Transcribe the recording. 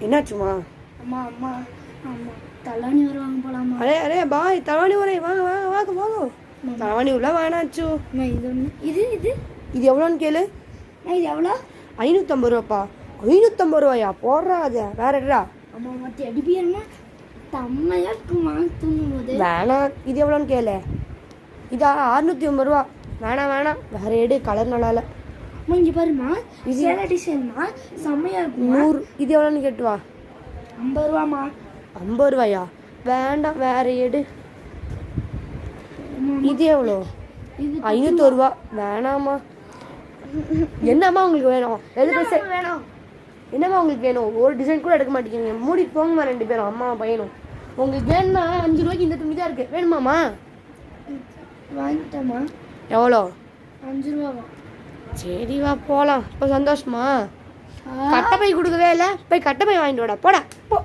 என்னாச்சுமா? அம்மா அம்மா அம்மா தலாணி வருவாங்க போலாமா? அரே அரே பாய், தலவாணி வரே, வாங்க வாங்க வாங்க போதும். தலவாணி உள்ள வேணாச்சு. இது ஒன்று இது இது இது எவ்வளோன்னு கேளு. இது எவ்வளோ? 550 ரூபாப்பா. 550 ரூபாயா? போடுறா அதை வேற எடுறா. அம்மா மற்ற அடிப்பியன்னா தம்மையாக இருக்குமா தூங்கும் போது? வேணாம். இது எவ்வளோன்னு கேளு. இதா 650 ரூபா. வேணாம் வேணாம், வேற எடு. கலர் நல்லா இல்லை. அம்மா இங்கே பாருமா, சேலை டிசைன்மா செம்மையாக இருக்கும். 100. இது எவ்வளோன்னு கேட்டு வா. 50 ரூபாம்மா. 50 ரூபாயா? வேண்டாம், வேற எடு. இது எவ்வளோ? இது 501 ரூபா. வேணாம்மா. என்னம்மா உங்களுக்கு வேணும்? வேணும். என்னம்மா உங்களுக்கு வேணும்? ஒரு டிசைன் கூட எடுக்க மாட்டேங்கிறீங்க. மூடிட்டு போங்கம்மா 2 பேரும், அம்மா பையனும். உங்களுக்கு வேணும்னா 5 ரூபாய்க்கு இந்த துணி தான் இருக்குது. வேணுமாம்மா? வாங்கிட்டேம்மா. எவ்வளோ? 5 ரூபாவா? சரி வா போகலாம். இப்போ சந்தோஷமா? கட்டை பை கொடுக்கவே இல்லை. போய் கட்டை பை வாங்கிட்டு வாடா. போடா போ.